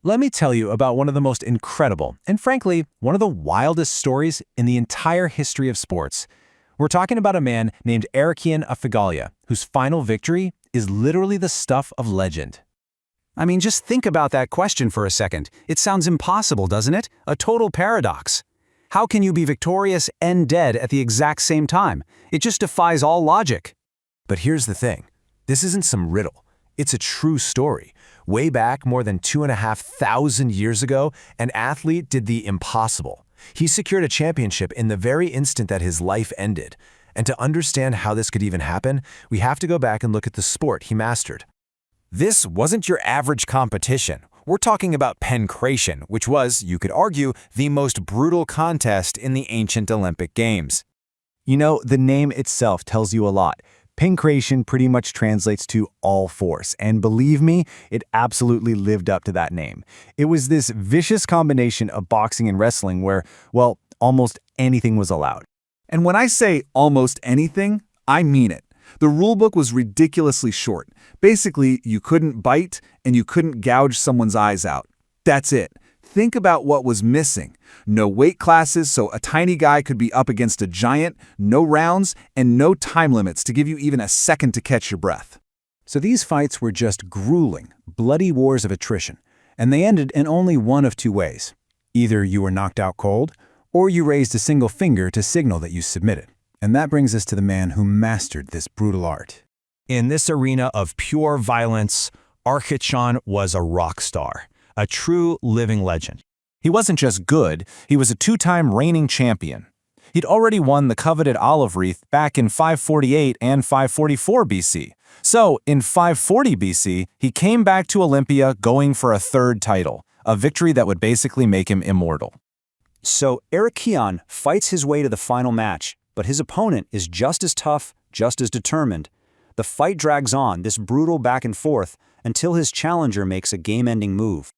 Let me tell you about one of the most incredible, and frankly, one of the wildest stories in the entire history of sports. We're talking about a man named Arrhichion of Phigalia, whose final victory is literally the stuff of legend. I mean, just think about that question for a second. It sounds impossible, doesn't it? A total paradox. How can you be victorious and dead at the exact same time? It just defies all logic. But here's the thing. This isn't some riddle. It's a true story. Way back more than 2,500 years ago, an athlete did the impossible. He secured a championship in the very instant that his life ended. And to understand how this could even happen, we have to go back and look at the sport he mastered. This wasn't your average competition. We're talking about Pankration, which was, you could argue, the most brutal contest in the ancient Olympic Games. You know, the name itself tells you a lot. Pankration pretty much translates to all force, and believe me, it absolutely lived up to that name. It was this vicious combination of boxing and wrestling where, well, almost anything was allowed. And when I say almost anything, I mean it. The rulebook was ridiculously short. Basically, you couldn't bite and you couldn't gouge someone's eyes out. That's it. Think about what was missing. No weight classes, so a tiny guy could be up against a giant, no rounds, and no time limits to give you even a second to catch your breath. So these fights were just grueling, bloody wars of attrition, and they ended in only one of two ways. Either you were knocked out cold, or you raised a single finger to signal that you submitted. And that brings us to the man who mastered this brutal art. In this arena of pure violence, Arrhichion was a rock star, a true living legend. He wasn't just good, he was a two-time reigning champion. He'd already won the coveted olive wreath back in 548 and 544 BC. So, in 540 BC, he came back to Olympia going for a third title, a victory that would basically make him immortal. So Arrhichion fights his way to the final match, but his opponent is just as tough, just as determined. The fight drags on, this brutal back and forth, until his challenger makes a game-ending move.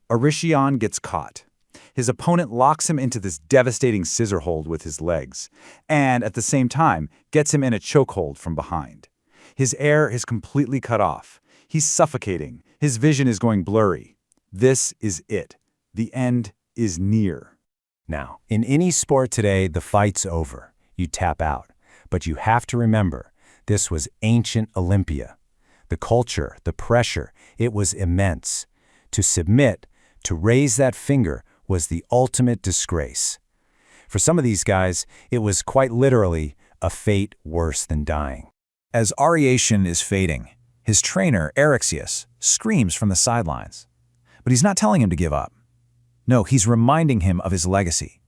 Arrhichion gets caught. His opponent locks him into this devastating scissor hold with his legs, and at the same time gets him in a chokehold from behind. His air is completely cut off. He's suffocating. His vision is going blurry. This is it. The end is near. Now, in any sport today, the fight's over. You tap out. But you have to remember, this was ancient Olympia. The culture, the pressure, it was immense. To submit, to raise that finger, was the ultimate disgrace. For some of these guys, it was quite literally a fate worse than dying. As Arrhichion is fading, his trainer, Archivist, screams from the sidelines. But he's not telling him to give up. No, he's reminding him of his legacy.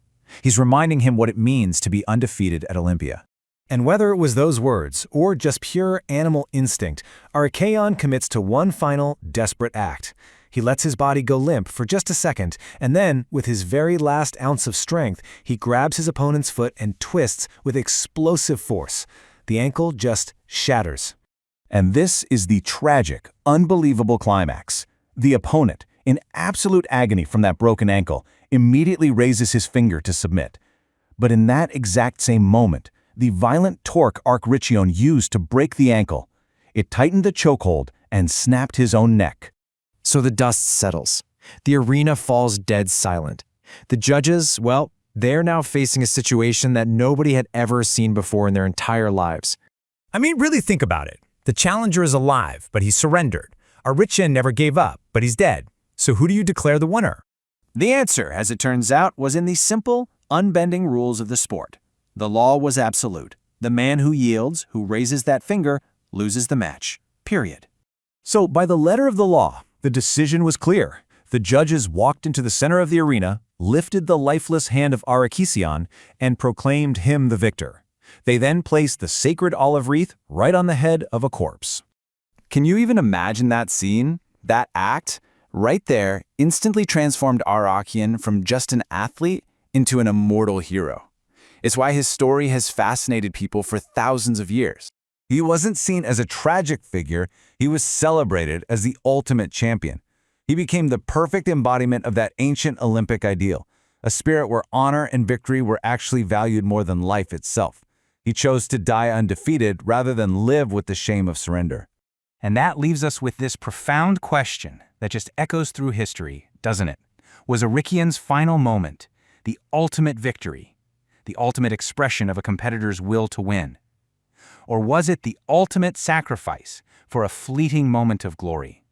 He's reminding him what it means to be undefeated at Olympia. And whether it was those words or just pure animal instinct, Arrhichion commits to one final, desperate act. He lets his body go limp for just a second, and then, with his very last ounce of strength, he grabs his opponent's foot and twists with explosive force. The ankle just shatters. And this is the tragic, unbelievable climax. The opponent, in absolute agony from that broken ankle, immediately raises his finger to submit. But in that exact same moment, the violent torque Arrhichion used to break the ankle, it tightened the chokehold and snapped his own neck. So the dust settles. The arena falls dead silent. The judges, well, they're now facing a situation that nobody had ever seen before in their entire lives. I mean, really think about it. The challenger is alive, but he surrendered. Arrhichion never gave up, but he's dead. So who do you declare the winner? The answer, as it turns out, was in the simple, unbending rules of the sport. The law was absolute. The man who yields, who raises that finger, loses the match. Period. So, by the letter of the law, the decision was clear. The judges walked into the center of the arena, lifted the lifeless hand of Arrhichion, and proclaimed him the victor. They then placed the sacred olive wreath right on the head of a corpse. Can you even imagine that scene? That act? Right there, instantly transformed Arrhichion from just an athlete into an immortal hero. It's why his story has fascinated people for thousands of years. He wasn't seen as a tragic figure, he was celebrated as the ultimate champion. He became the perfect embodiment of that ancient Olympic ideal, a spirit where honor and victory were actually valued more than life itself. He chose to die undefeated rather than live with the shame of surrender. And that leaves us with this profound question that just echoes through history, doesn't it? Was Arrhichion's final moment the ultimate victory, the ultimate expression of a competitor's will to win? Or was it the ultimate sacrifice for a fleeting moment of glory?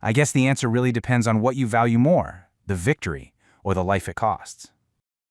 I guess the answer really depends on what you value more, the victory or the life it costs.